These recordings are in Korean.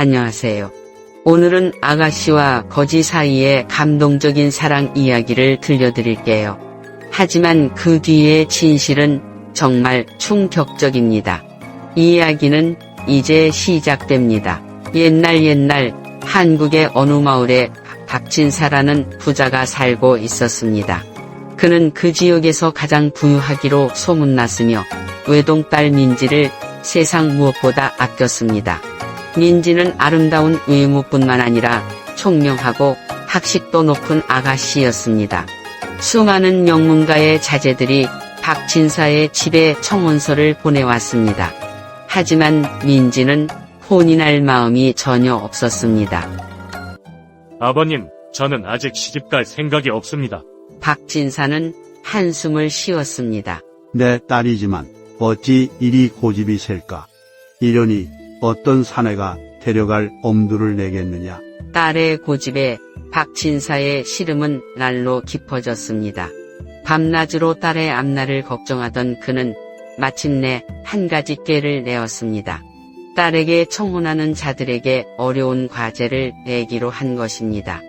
안녕하세요. 오늘은 아가씨와 거지 사이의 감동적인 사랑 이야기를 들려드릴게요. 하지만 그 뒤의 진실은 정말 충격적입니다. 이 이야기는 이제 시작됩니다. 옛날 한국의 어느 마을에 박진사라는 부자가 살고 있었습니다. 그는 그 지역에서 가장 부유하기로 소문났으며 외동딸 민지를 세상 무엇보다 아꼈습니다. 민지는 아름다운 외모뿐만 아니라 총명하고 학식도 높은 아가씨였습니다. 수많은 명문가의 자제들이 박진사의 집에 청혼서를 보내왔습니다. 하지만 민지는 혼인할 마음이 전혀 없었습니다. 아버님, 저는 아직 시집갈 생각이 없습니다. 박진사는 한숨을 쉬었습니다. 내 딸이지만 어찌 이리 고집이 셀까? 이러니 어떤 사내가 데려갈 엄두를 내겠느냐? 딸의 고집에 박진사의 시름은 날로 깊어졌습니다. 밤낮으로 딸의 앞날을 걱정하던 그는 마침내 한 가지 꾀를 내었습니다. 딸에게 청혼하는 자들에게 어려운 과제를 내기로 한 것입니다.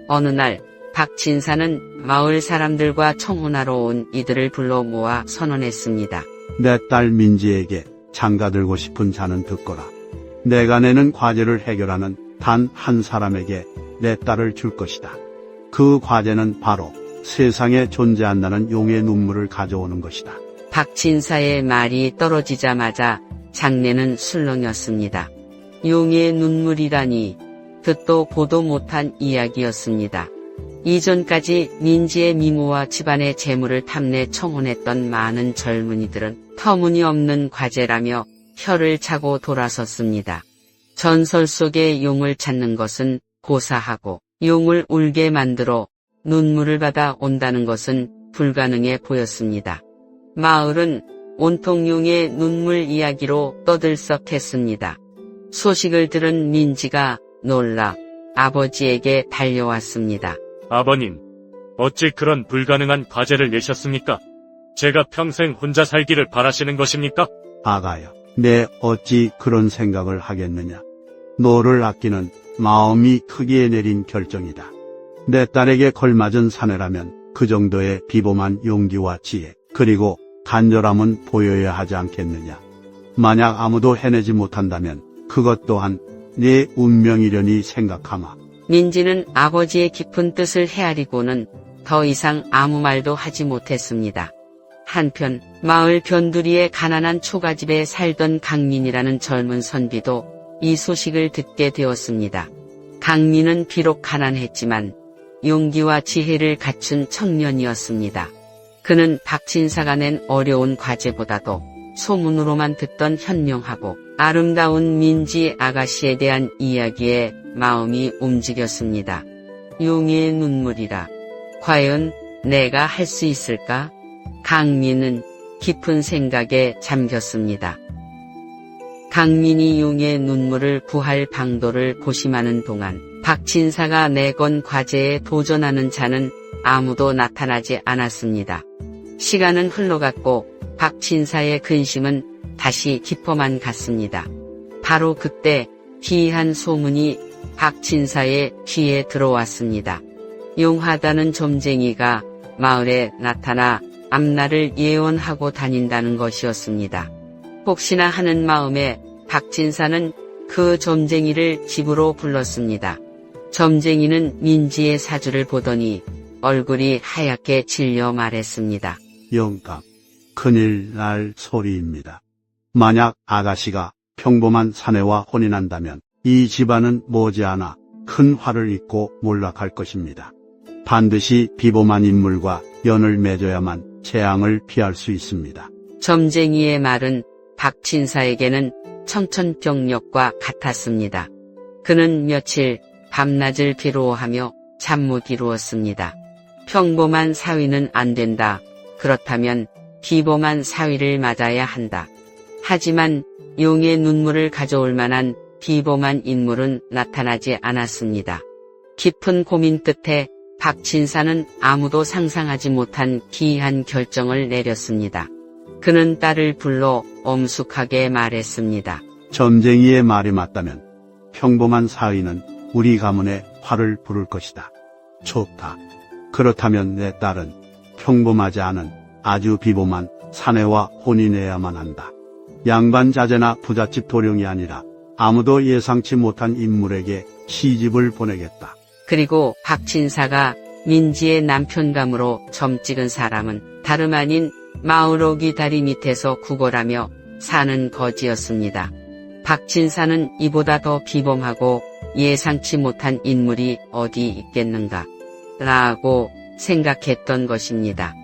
어느 날 박진사는 마을 사람들과 청혼하러 온 이들을 불러 모아 선언했습니다. 내 딸 민지에게 장가들고 싶은 자는 듣거라. 내가 내는 과제를 해결하는 단 한 사람에게 내 딸을 줄 것이다. 그 과제는 바로 세상에 존재한다는 용의 눈물을 가져오는 것이다. 박진사의 말이 떨어지자마자 장내는 술렁였습니다. 용의 눈물이라니 듣도 보도 못한 이야기였습니다. 이전까지 민지의 미모와 집안의 재물을 탐내 청혼했던 많은 젊은이들은 터무니없는 과제라며 혀를 차고 돌아섰습니다. 전설 속의 용을 찾는 것은 고사하고 용을 울게 만들어 눈물을 받아 온다는 것은 불가능해 보였습니다. 마을은 온통 용의 눈물 이야기로 떠들썩했습니다. 소식을 들은 민지가 놀라 아버지에게 달려왔습니다. 아버님, 어찌 그런 불가능한 과제를 내셨습니까? 제가 평생 혼자 살기를 바라시는 것입니까? 아가여, 내 어찌 그런 생각을 하겠느냐? 너를 아끼는 마음이 크기에 내린 결정이다. 내 딸에게 걸맞은 사내라면 그 정도의 비범한 용기와 지혜, 그리고 간절함은 보여야 하지 않겠느냐? 만약 아무도 해내지 못한다면 그것 또한 내 운명이려니 생각하마. 민지는 아버지의 깊은 뜻을 헤아리고는 더 이상 아무 말도 하지 못했습니다. 한편 마을 변두리의 가난한 초가집에 살던 강민이라는 젊은 선비도 이 소식을 듣게 되었습니다. 강민은 비록 가난했지만 용기와 지혜를 갖춘 청년이었습니다. 그는 박진사가 낸 어려운 과제보다도 소문으로만 듣던 현명하고 아름다운 민지 아가씨에 대한 이야기에 마음이 움직였습니다. 용의 눈물이라. 과연 내가 할 수 있을까? 강민은 깊은 생각에 잠겼습니다. 강민이 용의 눈물을 구할 방도를 고심하는 동안 박진사가 내건 과제에 도전하는 자는 아무도 나타나지 않았습니다. 시간은 흘러갔고 박진사의 근심은 다시 깊어만 갔습니다. 바로 그때 기이한 소문이 박진사의 귀에 들어왔습니다. 용하다는 점쟁이가 마을에 나타나 앞날을 예언하고 다닌다는 것이었습니다. 혹시나 하는 마음에 박진사는 그 점쟁이를 집으로 불렀습니다. 점쟁이는 민지의 사주를 보더니 얼굴이 하얗게 질려 말했습니다. 영감, 큰일 날 소리입니다. 만약 아가씨가 평범한 사내와 혼인한다면 이 집안은 머지않아 큰 화를 입고 몰락할 것입니다. 반드시 비범한 인물과 연을 맺어야만 재앙을 피할 수 있습니다. 점쟁이의 말은 박진사에게는 청천벽력과 같았습니다. 그는 며칠 밤낮을 괴로워하며 잠 못 이루었습니다. 평범한 사위는 안 된다. 그렇다면 비범한 사위를 맞아야 한다. 하지만 용의 눈물을 가져올 만한 비범한 인물은 나타나지 않았습니다. 깊은 고민 끝에 박진사는 아무도 상상하지 못한 기이한 결정을 내렸습니다. 그는 딸을 불러 엄숙하게 말했습니다. 점쟁이의 말이 맞다면 평범한 사위는 우리 가문에 화를 부를 것이다. 좋다. 그렇다면 내 딸은 평범하지 않은 아주 비범한 사내와 혼인해야만 한다. 양반 자제나 부잣집 도령이 아니라 아무도 예상치 못한 인물에게 시집을 보내겠다. 그리고 박진사가 민지의 남편감으로 점 찍은 사람은 다름 아닌 마을오기 다리 밑에서 구걸하며 사는 거지였습니다. 박진사는 이보다 더 비범하고 예상치 못한 인물이 어디 있겠는가 라고 생각했던 것입니다.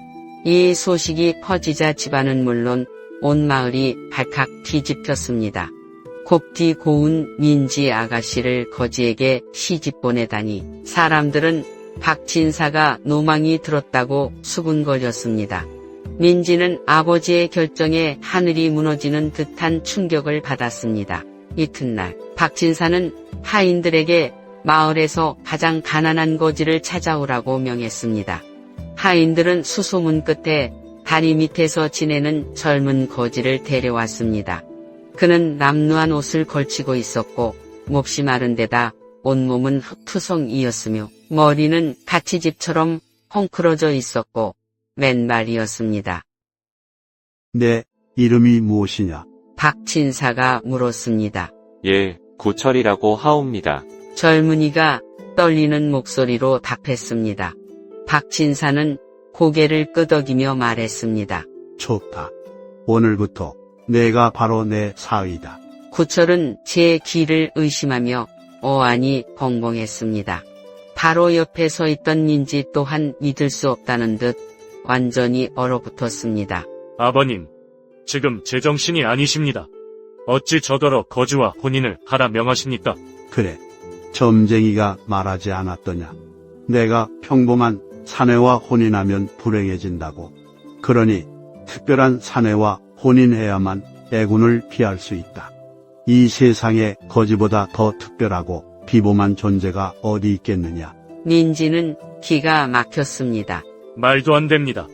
이 소식이 퍼지자 집안은 물론 온 마을이 발칵 뒤집혔습니다. 곱디 고운 민지 아가씨를 거지에게 시집 보내다니 사람들은 박진사가 노망이 들었다고 수군거렸습니다. 민지는 아버지의 결정에 하늘이 무너지는 듯한 충격을 받았습니다. 이튿날 박진사는 하인들에게 마을에서 가장 가난한 거지를 찾아오라고 명했습니다. 하인들은 수소문 끝에 다리 밑에서 지내는 젊은 거지를 데려왔습니다. 그는 남루한 옷을 걸치고 있었고 몹시 마른 데다 온몸은 흙투성이었으며 머리는 가치집처럼 헝클어져 있었고 맨발이었습니다. 내 이름이 무엇이냐? 박진사가 물었습니다. 예, 구철이라고 하옵니다. 젊은이가 떨리는 목소리로 답했습니다. 박진사는 고개를 끄덕이며 말했습니다. 좋다. 오늘부터 내가 바로 내 사위다. 구철은 제 귀를 의심하며 어안이 벙벙했습니다. 바로 옆에 서 있던 민지 또한 믿을 수 없다는 듯 완전히 얼어붙었습니다. 아버님, 지금 제정신이 아니십니다. 어찌 저더러 거지와 혼인을 하라 명하십니까? 그래, 점쟁이가 말하지 않았더냐. 내가 평범한 사내와 혼인하면 불행해진다고. 그러니 특별한 사내와 혼인해야만 애군을 피할 수 있다. 이 세상에 거지보다 더 특별하고 비범한 존재가 어디 있겠느냐. 민지는 기가 막혔습니다. 말도 안 됩니다.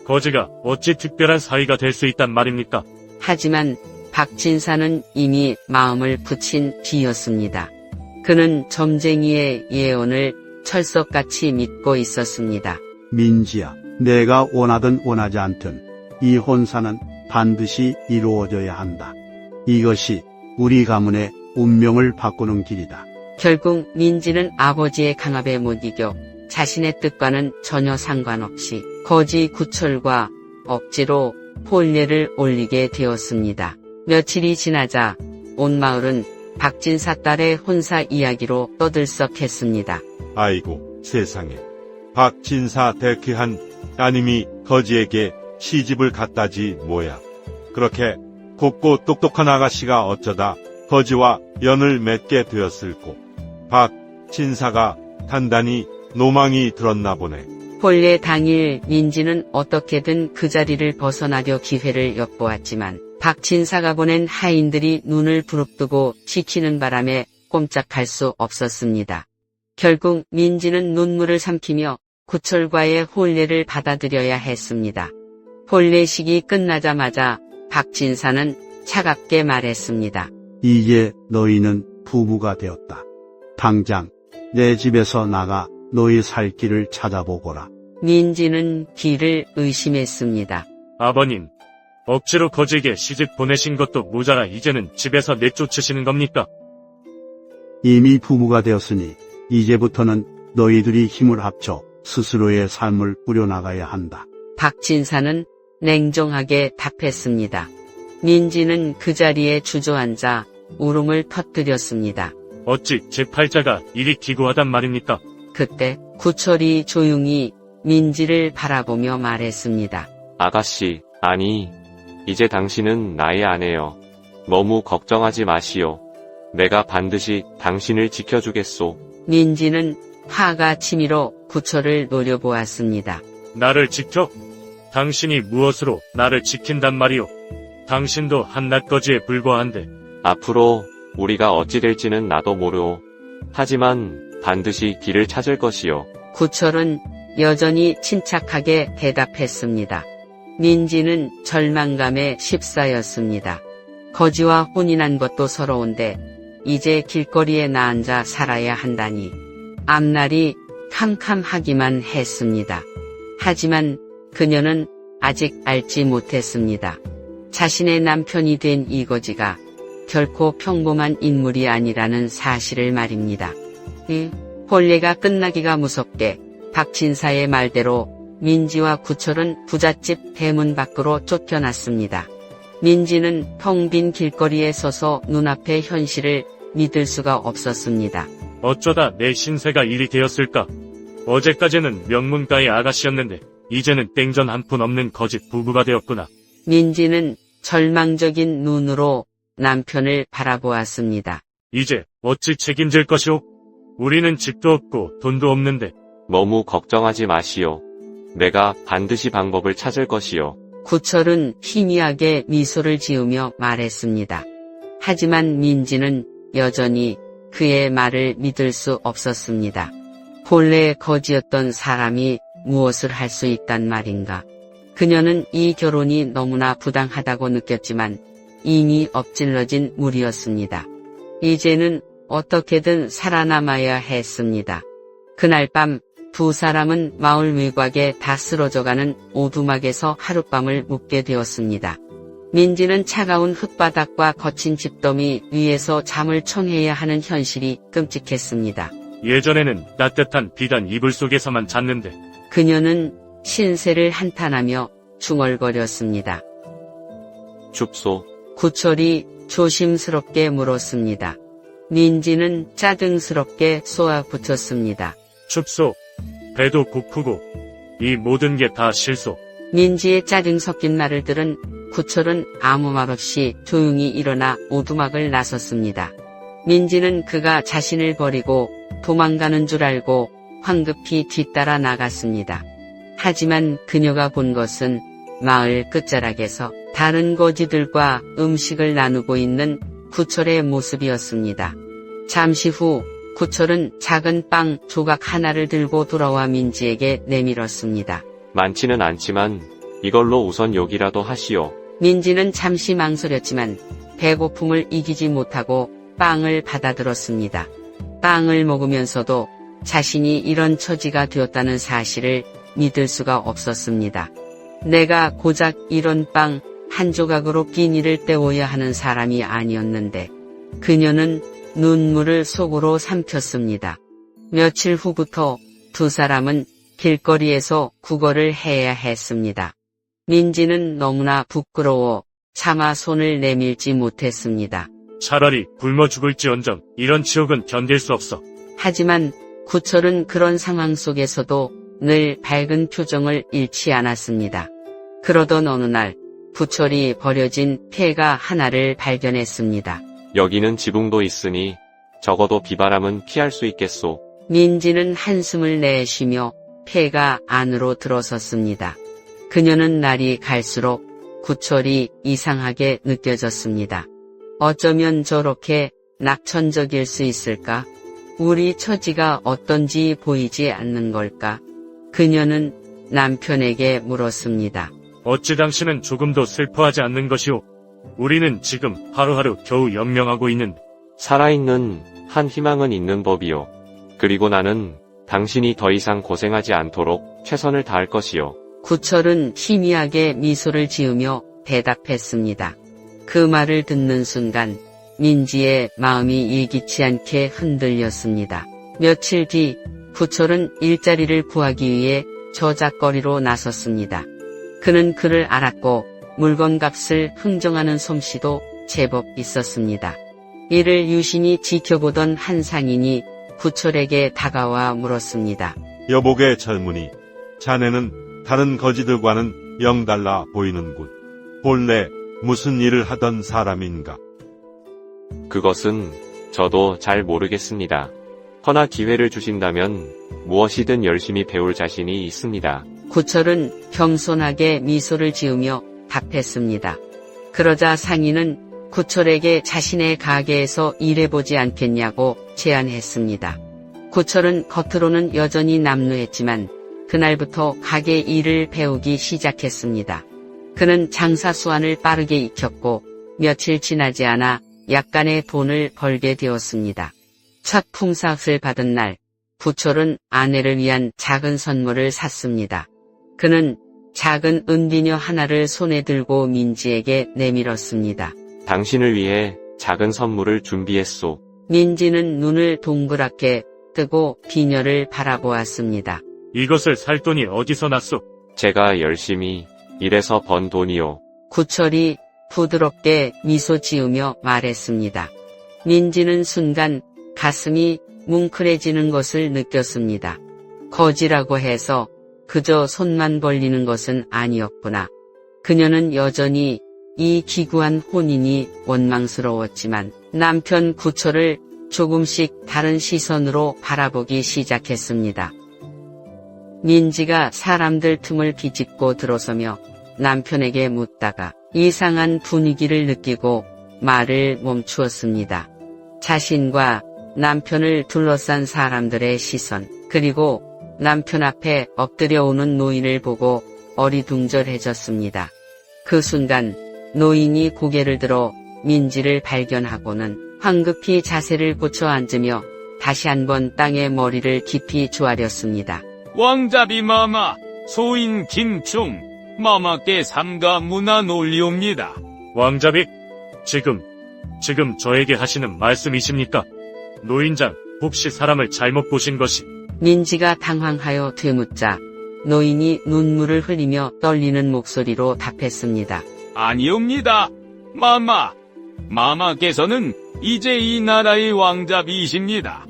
거지가 어찌 특별한 사위가 될 수 있단 말입니까? 하지만 박진사는 이미 마음을 붙인 뒤였습니다. 그는 점쟁이의 예언을 철석같이 믿고 있었습니다. 민지야, 내가 원하든 원하지 않든 이 혼사는 반드시 이루어져야 한다. 이것이 우리 가문의 운명을 바꾸는 길이다. 결국 민지는 아버지의 강압에 못 이겨 자신의 뜻과는 전혀 상관없이 거지 구철과 억지로 혼례를 올리게 되었습니다. 며칠이 지나자 온 마을은 박진사 딸의 혼사 이야기로 떠들썩했습니다. 아이고 세상에, 박진사 대쾌한 따님이 거지에게 시집을 갔다지 뭐야. 그렇게 곱고 똑똑한 아가씨가 어쩌다 거지와 연을 맺게 되었을꼬. 박진사가 단단히 노망이 들었나 보네. 혼례 당일 민지는 어떻게든 그 자리를 벗어나려 기회를 엿보았지만 박진사가 보낸 하인들이 눈을 부릅뜨고 지키는 바람에 꼼짝할 수 없었습니다. 결국 민지는 눈물을 삼키며 구철과의 혼례를 받아들여야 했습니다. 혼례식이 끝나자마자 박진사는 차갑게 말했습니다. 이제 너희는 부부가 되었다. 당장 내 집에서 나가 너희 살 길을 찾아보거라. 민지는 뒤를 의심했습니다. 아버님, 억지로 거지에게 시집 보내신 것도 모자라 이제는 집에서 내쫓으시는 겁니까? 이미 부부가 되었으니 이제부터는 너희들이 힘을 합쳐 스스로의 삶을 꾸려나가야 한다. 박진사는 냉정하게 답했습니다. 민지는 그 자리에 주저앉아 울음을 터뜨렸습니다. 어찌 제 팔자가 이리 기구하단 말입니까? 그때 구철이 조용히 민지를 바라보며 말했습니다. 아가씨, 아니, 이제 당신은 나의 아내여. 너무 걱정하지 마시오. 내가 반드시 당신을 지켜주겠소. 민지는 화가 치밀어 구철을 노려보았습니다. 나를 지켜? 당신이 무엇으로 나를 지킨단 말이오? 당신도 한낱 거지에 불과한데. 앞으로 우리가 어찌 될지는 나도 모르오. 하지만 반드시 길을 찾을 것이오. 구철은 여전히 침착하게 대답했습니다. 민지는 절망감에 휩싸였습니다. 거지와 혼인한 것도 서러운데 이제 길거리에 나앉아 살아야 한다니 앞날이 캄캄하기만 했습니다. 하지만 그녀는 아직 알지 못했습니다. 자신의 남편이 된 이거지가 결코 평범한 인물이 아니라는 사실을 말입니다. 본례가 끝나기가 무섭게 박진사의 말대로 민지와 구철은 부잣집 대문 밖으로 쫓겨났습니다. 민지는 텅 빈 길거리에 서서 눈앞의 현실을 믿을 수가 없었습니다. 어쩌다 내 신세가 일이 되었을까? 어제까지는 명문가의 아가씨였는데 이제는 땡전 한 푼 없는 거짓 부부가 되었구나. 민지는 절망적인 눈으로 남편을 바라보았습니다. 이제 어찌 책임질 것이오? 우리는 집도 없고 돈도 없는데. 너무 걱정하지 마시오. 내가 반드시 방법을 찾을 것이오. 구철은 희미하게 미소를 지으며 말했습니다. 하지만 민지는 여전히 그의 말을 믿을 수 없었습니다. 본래 거지였던 사람이 무엇을 할 수 있단 말인가. 그녀는 이 결혼이 너무나 부당하다고 느꼈지만 이미 엎질러진 물이었습니다. 이제는 어떻게든 살아남아야 했습니다. 그날 밤 두 사람은 마을 외곽에 다 쓰러져가는 오두막에서 하룻밤을 묵게 되었습니다. 민지는 차가운 흙바닥과 거친 집더미 위에서 잠을 청해야 하는 현실이 끔찍했습니다. 예전에는 따뜻한 비단 이불 속에서만 잤는데. 그녀는 신세를 한탄하며 중얼거렸습니다. 춥소. 구철이 조심스럽게 물었습니다. 민지는 짜증스럽게 쏘아붙였습니다. 춥소. 배도 고프고 이 모든 게 다 실소. 민지의 짜증 섞인 말을 들은 구철은 아무 말 없이 조용히 일어나 오두막을 나섰습니다. 민지는 그가 자신을 버리고 도망가는 줄 알고 황급히 뒤따라 나갔습니다. 하지만 그녀가 본 것은 마을 끝자락에서 다른 거지들과 음식을 나누고 있는 구철의 모습이었습니다. 잠시 후 구철은 작은 빵 조각 하나를 들고 돌아와 민지에게 내밀었습니다. 많지는 않지만 이걸로 우선 욕이라도 하시오. 민지는 잠시 망설였지만 배고픔을 이기지 못하고 빵을 받아들었습니다. 빵을 먹으면서도 자신이 이런 처지가 되었다는 사실을 믿을 수가 없었습니다. 내가 고작 이런 빵 한 조각으로 끼니를 때워야 하는 사람이 아니었는데 그녀는 눈물을 속으로 삼켰습니다. 며칠 후부터 두 사람은 길거리에서 구걸을 해야 했습니다. 민지는 너무나 부끄러워 차마 손을 내밀지 못했습니다. 차라리 굶어 죽을지언정 이런 지옥은 견딜 수 없어. 하지만 구철은 그런 상황 속에서도 늘 밝은 표정을 잃지 않았습니다. 그러던 어느 날 구철이 버려진 폐가 하나를 발견했습니다. 여기는 지붕도 있으니 적어도 비바람은 피할 수 있겠소. 민지는 한숨을 내쉬며 폐가 안으로 들어섰습니다. 그녀는 날이 갈수록 구철이 이상하게 느껴졌습니다. 어쩌면 저렇게 낙천적일 수 있을까? 우리 처지가 어떤지 보이지 않는 걸까? 그녀는 남편에게 물었습니다. 어찌 당신은 조금도 슬퍼하지 않는 것이오? 우리는 지금 하루하루 겨우 연명하고 있는데. 살아있는 한 희망은 있는 법이오. 그리고 나는 당신이 더 이상 고생하지 않도록 최선을 다할 것이오. 구철은 희미하게 미소를 지으며 대답했습니다. 그 말을 듣는 순간 민지의 마음이 예기치 않게 흔들렸습니다. 며칠 뒤 구철은 일자리를 구하기 위해 저작거리로 나섰습니다. 그는 그를 알았고 물건값을 흥정하는 솜씨도 제법 있었습니다. 이를 유심히 지켜보던 한 상인이 구철에게 다가와 물었습니다. 여복의 젊은이, 자네는 다른 거지들과는 영 달라 보이는군. 본래 무슨 일을 하던 사람인가? 그것은 저도 잘 모르겠습니다. 허나 기회를 주신다면 무엇이든 열심히 배울 자신이 있습니다. 구철은 겸손하게 미소를 지으며 답했습니다. 그러자 상인은 구철에게 자신의 가게에서 일해보지 않겠냐고 제안했습니다. 구철은 겉으로는 여전히 남루했지만 그날부터 가게 일을 배우기 시작했습니다. 그는 장사 수완을 빠르게 익혔고 며칠 지나지 않아 약간의 돈을 벌게 되었습니다. 첫 품삯을 받은 날, 구철은 아내를 위한 작은 선물을 샀습니다. 그는 작은 은비녀 하나를 손에 들고 민지에게 내밀었습니다. 당신을 위해 작은 선물을 준비했소. 민지는 눈을 동그랗게 뜨고 비녀를 바라보았습니다. 이것을 살 돈이 어디서 났소? 제가 열심히 일해서 번 돈이요. 구철이 부드럽게 미소 지으며 말했습니다. 민지는 순간 가슴이 뭉클해지는 것을 느꼈습니다. 거지라고 해서 그저 손만 벌리는 것은 아니었구나. 그녀는 여전히 이 기구한 혼인이 원망스러웠지만 남편 구철을 조금씩 다른 시선으로 바라보기 시작했습니다. 민지가 사람들 틈을 비집고 들어서며 남편에게 묻다가 이상한 분위기를 느끼고 말을 멈추었습니다. 자신과 남편을 둘러싼 사람들의 시선, 그리고 남편 앞에 엎드려 오는 노인을 보고 어리둥절해졌습니다. 그 순간 노인이 고개를 들어 민지를 발견하고는 황급히 자세를 고쳐 앉으며 다시 한번 땅에 머리를 깊이 조아렸습니다. 왕자비 마마, 소인 김충, 마마께 삼가 문화 논리옵니다. 왕자비, 지금 저에게 하시는 말씀이십니까? 노인장, 혹시 사람을 잘못 보신 것이? 민지가 당황하여 되묻자 노인이 눈물을 흘리며 떨리는 목소리로 답했습니다. 아니옵니다. 마마께서는 이제 이 나라의 왕자비이십니다.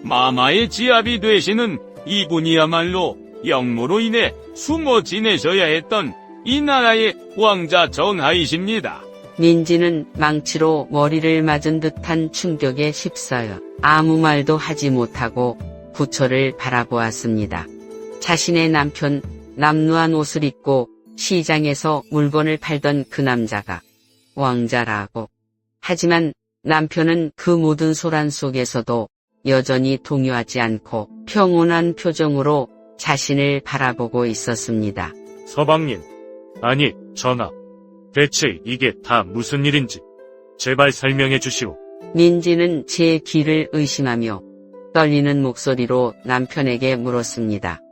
마마의 지압이 되시는 이분이야말로 영모로 인해 숨어 지내셔야 했던 이 나라의 왕자 전하이십니다. 민지는 망치로 머리를 맞은 듯한 충격에 휩싸여 아무 말도 하지 못하고 구철을 바라보았습니다. 자신의 남편, 남루한 옷을 입고 시장에서 물건을 팔던 그 남자가 왕자라고. 하지만 남편은 그 모든 소란 속에서도 여전히 동요하지 않고 평온한 표정으로 자신을 바라보고 있었습니다. 서방님, 아니, 전하. 대체 이게 다 무슨 일인지 제발 설명해 주시오. 민지는 제 귀를 의심하며 떨리는 목소리로 남편에게 물었습니다.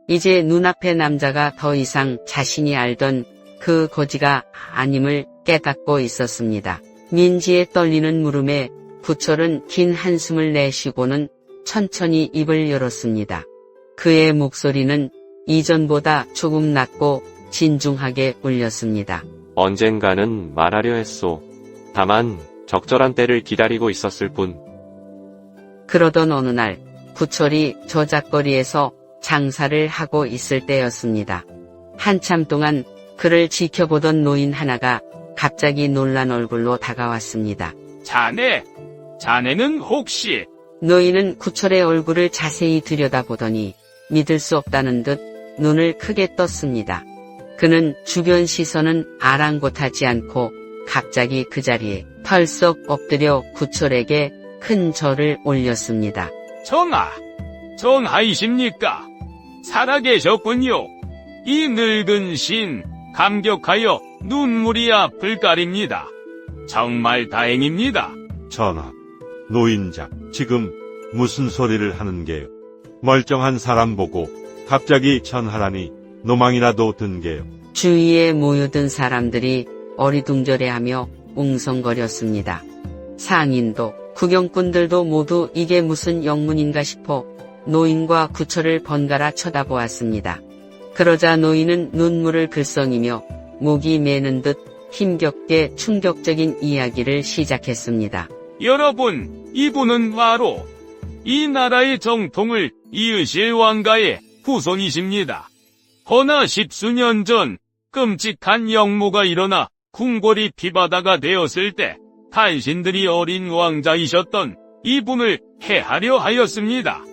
이제 눈앞의 남자가 더 이상 자신이 알던 그 거지가 아님을 깨닫고 있었습니다. 민지의 떨리는 물음에 구철은 긴 한숨을 내쉬고는 천천히 입을 열었습니다. 그의 목소리는 이전보다 조금 낮고 진중하게 울렸습니다. 언젠가는 말하려 했소. 다만 적절한 때를 기다리고 있었을 뿐. 그러던 어느 날 구철이 저작거리에서 장사를 하고 있을 때였습니다. 한참 동안 그를 지켜보던 노인 하나가 갑자기 놀란 얼굴로 다가왔습니다. 자네는 혹시 노인은 구철의 얼굴을 자세히 들여다보더니 믿을 수 없다는 듯 눈을 크게 떴습니다. 그는 주변 시선은 아랑곳하지 않고 갑자기 그 자리에 털썩 엎드려 구철에게 큰 절을 올렸습니다. 전하이십니까? 살아계셨군요. 이 늙은 신 감격하여 눈물이 앞을 가립니다. 정말 다행입니다. 전하, 노인장, 지금 무슨 소리를 하는 게요? 멀쩡한 사람 보고 갑자기 전하라니 노망이라도 든 게요. 주위에 모여든 사람들이 어리둥절해하며 웅성거렸습니다. 상인도 구경꾼들도 모두 이게 무슨 영문인가 싶어 노인과 구철을 번갈아 쳐다보았습니다. 그러자 노인은 눈물을 글썽이며 목이 메는 듯 힘겹게 충격적인 이야기를 시작했습니다. 여러분, 이분은 바로 이 나라의 정통을 이으실 왕가의 후손이십니다. 허나 십수년 전 끔찍한 영모가 일어나 궁궐이 피바다가 되었을 때 탄신들이 어린 왕자이셨던 이분을 해하려 하였습니다.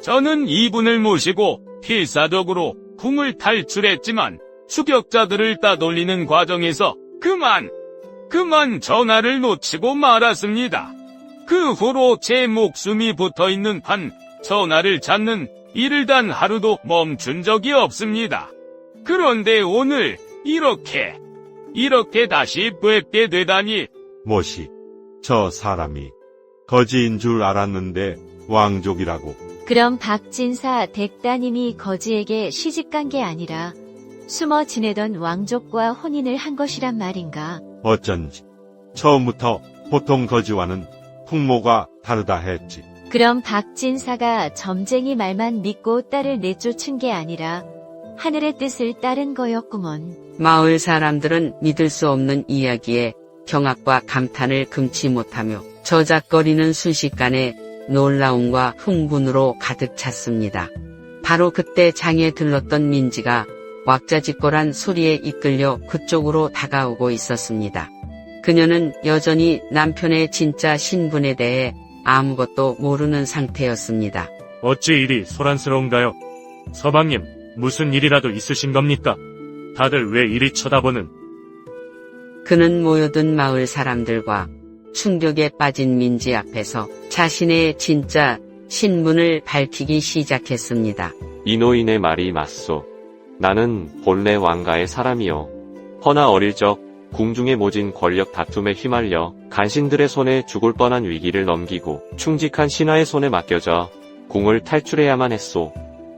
저는 이분을 모시고 필사적으로 궁을 탈출했지만 추격자들을 따돌리는 과정에서 그만 전하를 놓치고 말았습니다. 그 후로 제 목숨이 붙어있는 한 전하를 찾는 일을 단 하루도 멈춘 적이 없습니다. 그런데 오늘 이렇게 다시 뵙게 되다니. 모시, 저 사람이 거지인 줄 알았는데 왕족이라고. 그럼 박진사 댁따님이 거지에게 시집간 게 아니라 숨어 지내던 왕족과 혼인을 한 것이란 말인가? 어쩐지 처음부터 보통 거지와는 풍모가 다르다 했지. 그럼 박진사가 점쟁이 말만 믿고 딸을 내쫓은 게 아니라 하늘의 뜻을 따른 거였구먼. 마을 사람들은 믿을 수 없는 이야기에 경악과 감탄을 금치 못하며 저작거리는 순식간에 놀라움과 흥분으로 가득 찼습니다. 바로 그때 장에 들렀던 민지가 왁자지껄한 소리에 이끌려 그쪽으로 다가오고 있었습니다. 그녀는 여전히 남편의 진짜 신분에 대해 아무것도 모르는 상태였습니다. 어찌 이리 소란스러운가요? 서방님, 무슨 일이라도 있으신 겁니까? 다들 왜 이리 쳐다보는? 그는 모여든 마을 사람들과 충격에 빠진 민지 앞에서 자신의 진짜 신분을 밝히기 시작했습니다. 이 노인의 말이 맞소. 나는 본래 왕가의 사람이요. 허나 어릴 적 궁중에 모진 권력 다툼에 휘말려 간신들의 손에 죽을 뻔한 위기를 넘기고 충직한 신하의 손에 맡겨져 궁을 탈출해야만 했소.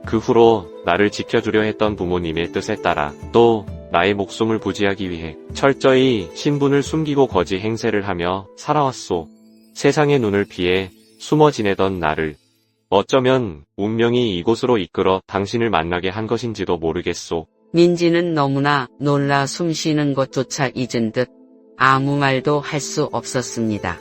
그 후로 나를 지켜주려 했던 부모님의 뜻에 따라 또 나의 목숨을 부지하기 위해 철저히 신분을 숨기고 거지 행세를 하며 살아왔소. 세상의 눈을 피해 숨어 지내던 나를 어쩌면 운명이 이곳으로 이끌어 당신을 만나게 한 것인지도 모르겠소. 민지는 너무나 놀라 숨쉬는 것조차 잊은 듯 아무 말도 할 수 없었습니다.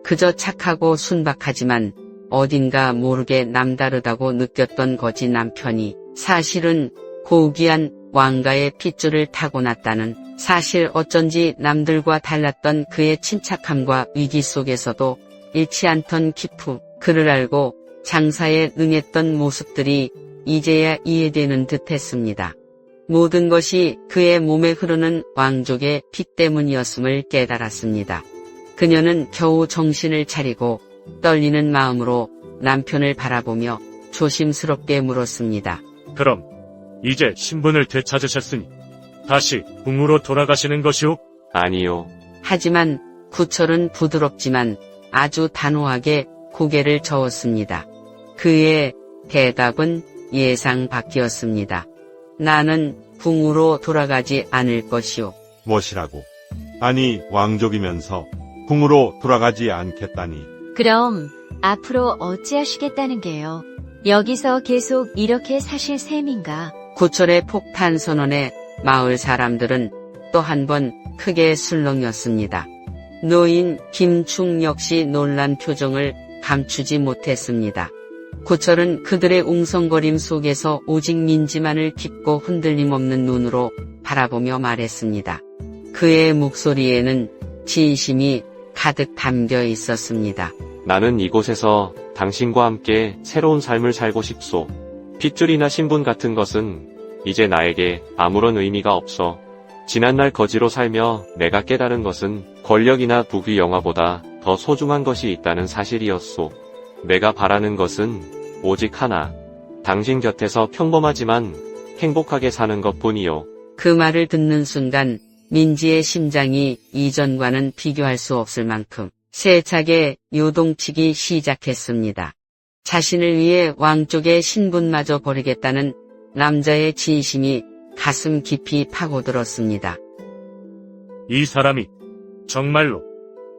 그저 착하고 순박하지만 어딘가 모르게 남다르다고 느꼈던 거지 남편이 사실은 고귀한 왕가의 핏줄을 타고났다는 사실, 어쩐지 남들과 달랐던 그의 침착함과 위기 속에서도 잃지 않던 기품, 그를 알고 장사에 능했던 모습들이 이제야 이해되는 듯했습니다. 모든 것이 그의 몸에 흐르는 왕족의 피 때문이었음을 깨달았습니다. 그녀는 겨우 정신을 차리고 떨리는 마음으로 남편을 바라보며 조심스럽게 물었습니다. 그럼 이제 신분을 되찾으셨으니 다시 궁으로 돌아가시는 것이오? 아니요. 하지만 구철은 부드럽지만 아주 단호하게 고개를 저었습니다. 그의 대답은 예상 밖이었습니다. 나는 궁으로 돌아가지 않을 것이오. 무엇이라고? 아니, 왕족이면서 궁으로 돌아가지 않겠다니. 그럼 앞으로 어찌하시겠다는 게요? 여기서 계속 이렇게 사실 셈인가? 구철의 폭탄 선언에 마을 사람들은 또 한 번 크게 술렁였습니다. 노인 김충 역시 놀란 표정을 감추지 못했습니다. 구철은 그들의 웅성거림 속에서 오직 민지만을 깊고 흔들림 없는 눈으로 바라보며 말했습니다. 그의 목소리에는 진심이 가득 담겨 있었습니다. 나는 이곳에서 당신과 함께 새로운 삶을 살고 싶소. 핏줄이나 신분 같은 것은 이제 나에게 아무런 의미가 없어. 지난날 거지로 살며 내가 깨달은 것은 권력이나 부귀 영화보다 더 소중한 것이 있다는 사실이었소. 내가 바라는 것은 오직 하나. 당신 곁에서 평범하지만 행복하게 사는 것뿐이요. 그 말을 듣는 순간 민지의 심장이 이전과는 비교할 수 없을 만큼 세차게 요동치기 시작했습니다. 자신을 위해 왕족의 신분마저 버리겠다는 남자의 진심이 가슴 깊이 파고들었습니다. 이 사람이 정말로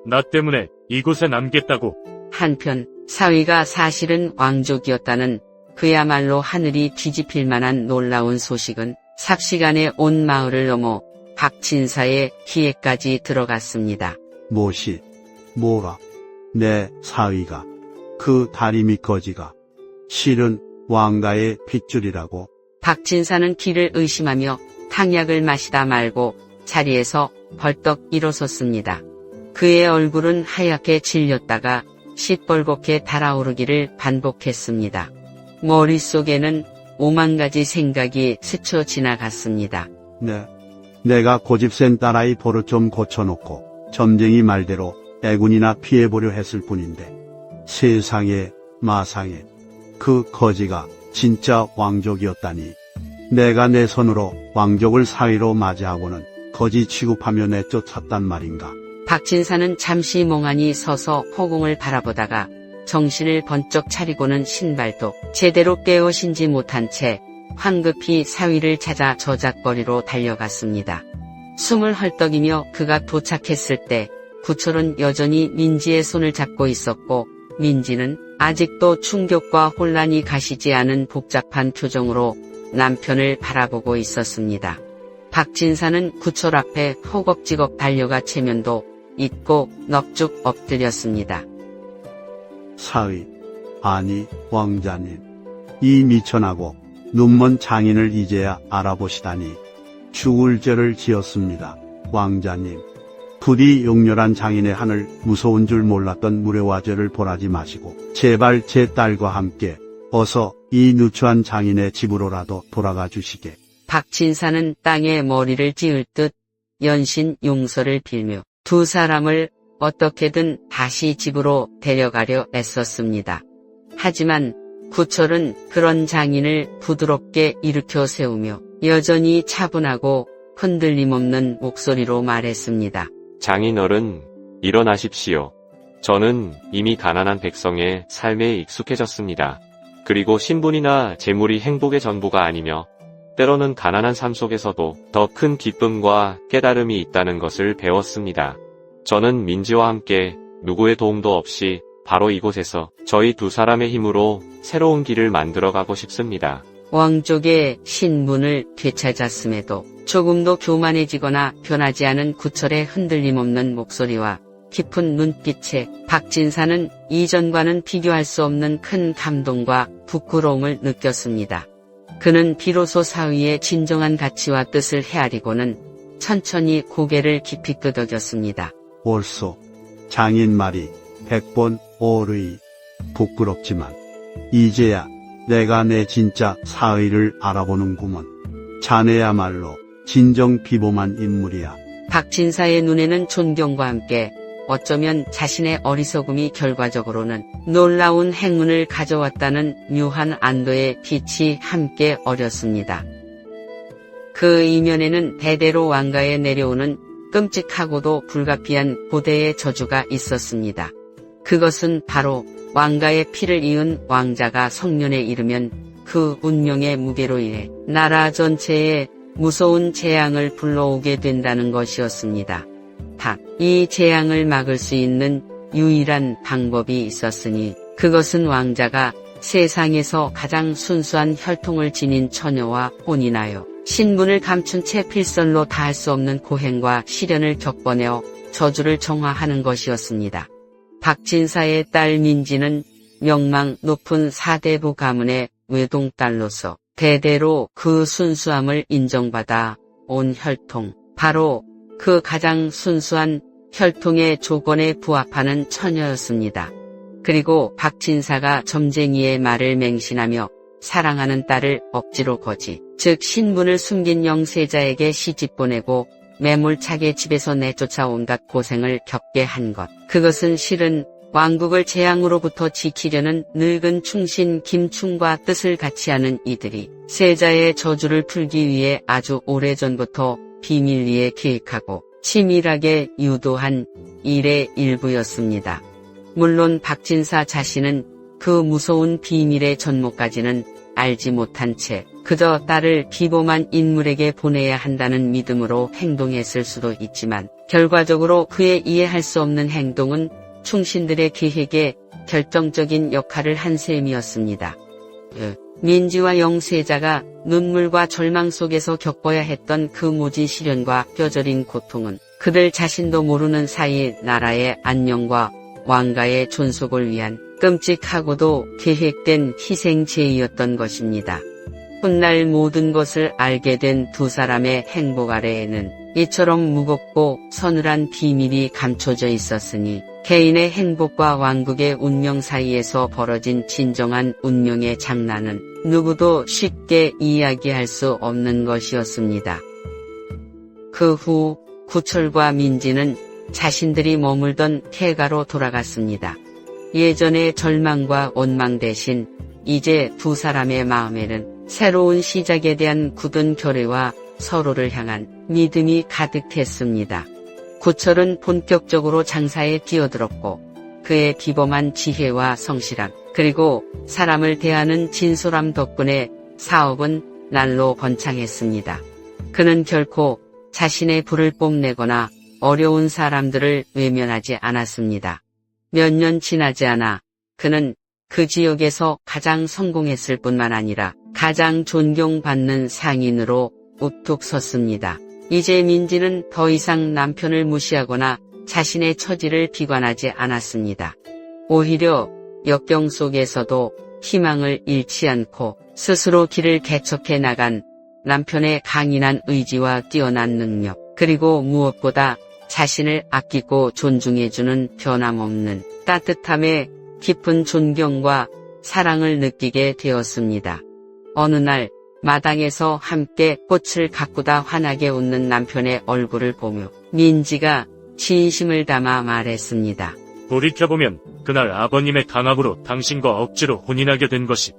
나 때문에 이곳에 남겠다고? 한편 사위가 사실은 왕족이었다는 그야말로 하늘이 뒤집힐 만한 놀라운 소식은 삽시간에 온 마을을 넘어 박진사의 귀에까지 들어갔습니다. 무엇이, 뭐가, 내 사위가, 그 다리미 거지가 실은 왕가의 핏줄이라고. 박진사는 귀를 의심하며 탕약을 마시다 말고 자리에서 벌떡 일어섰습니다. 그의 얼굴은 하얗게 질렸다가 시뻘겋게 달아오르기를 반복했습니다. 머릿속에는 오만 가지 생각이 스쳐 지나갔습니다. 내가 고집센 딸아이 버릇 좀 고쳐놓고 점쟁이 말대로 애군이나 피해보려 했을 뿐인데 세상에 마상에 그 거지가 진짜 왕족이었다니. 내가 내 손으로 왕족을 사위로 맞이하고는 거지 취급하며 내쫓았단 말인가. 박진사는 잠시 멍하니 서서 허공을 바라보다가 정신을 번쩍 차리고는 신발도 제대로 깨어 신지 못한 채 황급히 사위를 찾아 저작거리로 달려갔습니다. 숨을 헐떡이며 그가 도착했을 때 구철은 여전히 민지의 손을 잡고 있었고 민지는 아직도 충격과 혼란이 가시지 않은 복잡한 표정으로 남편을 바라보고 있었습니다. 박진사는 구철 앞에 허겁지겁 달려가 체면도 잇고 넙죽 엎드렸습니다. 사의, 아니 왕자님, 이 미천하고 눈먼 장인을 이제야 알아보시다니 죽을 죄를 지었습니다. 왕자님, 부디 용렬한 장인의 한을 무서운 줄 몰랐던 무례와 죄를 벌하지 마시고 제발 제 딸과 함께 어서 이 누추한 장인의 집으로라도 돌아가 주시게. 박진사는 땅에 머리를 찌을 듯 연신 용서를 빌며 두 사람을 어떻게든 다시 집으로 데려가려 애썼습니다. 하지만 구철은 그런 장인을 부드럽게 일으켜 세우며 여전히 차분하고 흔들림 없는 목소리로 말했습니다. 장인어른, 일어나십시오. 저는 이미 가난한 백성의 삶에 익숙해졌습니다. 그리고 신분이나 재물이 행복의 전부가 아니며 때로는 가난한 삶 속에서도 더 큰 기쁨과 깨달음이 있다는 것을 배웠습니다. 저는 민지와 함께 누구의 도움도 없이 바로 이곳에서 저희 두 사람의 힘으로 새로운 길을 만들어가고 싶습니다. 왕족의 신분을 되찾았음에도 조금도 교만해지거나 변하지 않은 구철의 흔들림 없는 목소리와 깊은 눈빛에 박진사는 이전과는 비교할 수 없는 큰 감동과 부끄러움을 느꼈습니다. 그는 비로소 사위의 진정한 가치와 뜻을 헤아리고는 천천히 고개를 깊이 끄덕였습니다. 옳소, 장인 말이 100번 옳으이. 부끄럽지만 이제야 내가 내 진짜 사의를 알아보는구먼. 자네야말로 진정 비범한 인물이야. 박진사의 눈에는 존경과 함께 어쩌면 자신의 어리석음이 결과적으로는 놀라운 행운을 가져왔다는 묘한 안도의 빛이 함께 어렸습니다. 그 이면에는 대대로 왕가에 내려오는 끔찍하고도 불가피한 고대의 저주가 있었습니다. 그것은 바로 왕가의 피를 이은 왕자가 성년에 이르면 그 운명의 무게로 인해 나라 전체에 무서운 재앙을 불러오게 된다는 것이었습니다. 이 재앙을 막을 수 있는 유일한 방법이 있었으니 그것은 왕자가 세상에서 가장 순수한 혈통을 지닌 처녀와 혼인하여 신분을 감춘 채 필설로 다할 수 없는 고행과 시련을 겪어내어 저주를 정화하는 것이었습니다. 박진사의 딸 민지는 명망 높은 사대부 가문의 외동딸로서 대대로 그 순수함을 인정받아 온 혈통, 바로 그 가장 순수한 혈통의 조건에 부합하는 처녀였습니다. 그리고 박진사가 점쟁이의 말을 맹신하며 사랑하는 딸을 억지로 거지, 즉 신분을 숨긴 영세자에게 시집 보내고 매몰차게 집에서 내쫓아 온갖 고생을 겪게 한 것. 그것은 실은 왕국을 재앙으로부터 지키려는 늙은 충신 김충과 뜻을 같이 하는 이들이 세자의 저주를 풀기 위해 아주 오래전부터 비밀리에 계획하고 치밀하게 유도한 일의 일부였습니다. 물론 박진사 자신은 그 무서운 비밀의 전모까지는 알지 못한 채 그저 딸을 비범한 인물에게 보내야 한다는 믿음으로 행동했을 수도 있지만 결과적으로 그의 이해할 수 없는 행동은 충신들의 계획에 결정적인 역할을 한 셈이었습니다. 민지와 영세자가 눈물과 절망 속에서 겪어야 했던 그 모진 시련과 뼈저린 고통은 그들 자신도 모르는 사이 나라의 안녕과 왕가의 존속을 위한 끔찍하고도 계획된 희생제의였던 것입니다. 훗날 모든 것을 알게 된 두 사람의 행복 아래에는 이처럼 무겁고 서늘한 비밀이 감춰져 있었으니 개인의 행복과 왕국의 운명 사이에서 벌어진 진정한 운명의 장난은 누구도 쉽게 이야기할 수 없는 것이었습니다. 그 후 구철과 민지는 자신들이 머물던 태가로 돌아갔습니다. 예전의 절망과 원망 대신 이제 두 사람의 마음에는 새로운 시작에 대한 굳은 결의와 서로를 향한 믿음이 가득했습니다. 구철은 본격적으로 장사에 뛰어들었고 그의 비범한 지혜와 성실함 그리고 사람을 대하는 진솔함 덕분에 사업은 날로 번창했습니다. 그는 결코 자신의 불을 뽐내거나 어려운 사람들을 외면하지 않았습니다. 몇 년 지나지 않아 그는 그 지역에서 가장 성공했을 뿐만 아니라 가장 존경받는 상인으로 우뚝 섰습니다. 이제 민지는 더 이상 남편을 무시하거나 자신의 처지를 비관하지 않았습니다. 오히려 역경 속에서도 희망을 잃지 않고 스스로 길을 개척해 나간 남편의 강인한 의지와 뛰어난 능력, 그리고 무엇보다 자신을 아끼고 존중해주는 변함없는 따뜻함에 깊은 존경과 사랑을 느끼게 되었습니다. 어느 날 마당에서 함께 꽃을 가꾸다 환하게 웃는 남편의 얼굴을 보며 민지가 진심을 담아 말했습니다. 돌이켜보면 그날 아버님의 강압으로 당신과 억지로 혼인하게 된 것이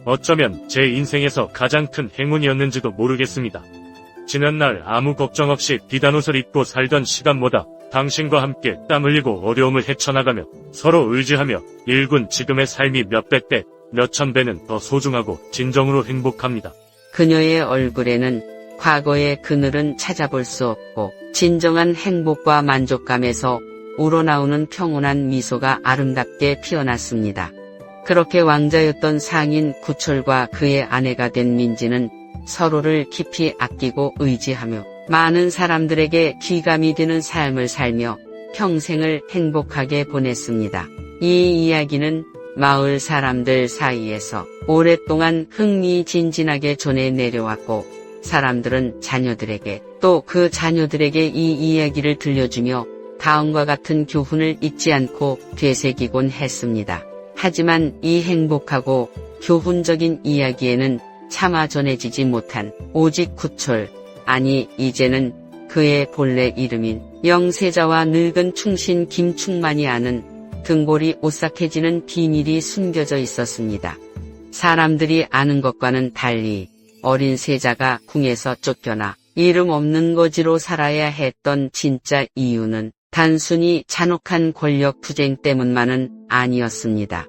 어쩌면 제 인생에서 가장 큰 행운이었는지도 모르겠습니다. 지난날 아무 걱정 없이 비단 옷을 입고 살던 시간보다 당신과 함께 땀 흘리고 어려움을 헤쳐나가며 서로 의지하며 일군 지금의 삶이 몇백 배, 몇천 배는 더 소중하고 진정으로 행복합니다. 그녀의 얼굴에는 과거의 그늘은 찾아볼 수 없고 진정한 행복과 만족감에서 우러나오는 평온한 미소가 아름답게 피어났습니다. 그렇게 왕자였던 상인 구철과 그의 아내가 된 민지는 서로를 깊이 아끼고 의지하며 많은 사람들에게 귀감이 되는 삶을 살며 평생을 행복하게 보냈습니다. 이 이야기는 마을 사람들 사이에서 오랫동안 흥미진진하게 전해 내려왔고 사람들은 자녀들에게 또 그 자녀들에게 이 이야기를 들려주며 다음과 같은 교훈을 잊지 않고 되새기곤 했습니다. 하지만 이 행복하고 교훈적인 이야기에는 차마 전해지지 못한 오직 구철, 아니 이제는 그의 본래 이름인 영세자와 늙은 충신 김충만이 아는 등골이 오싹해지는 비밀이 숨겨져 있었습니다. 사람들이 아는 것과는 달리 어린 세자가 궁에서 쫓겨나 이름 없는 거지로 살아야 했던 진짜 이유는 단순히 잔혹한 권력 투쟁 때문만은 아니었습니다.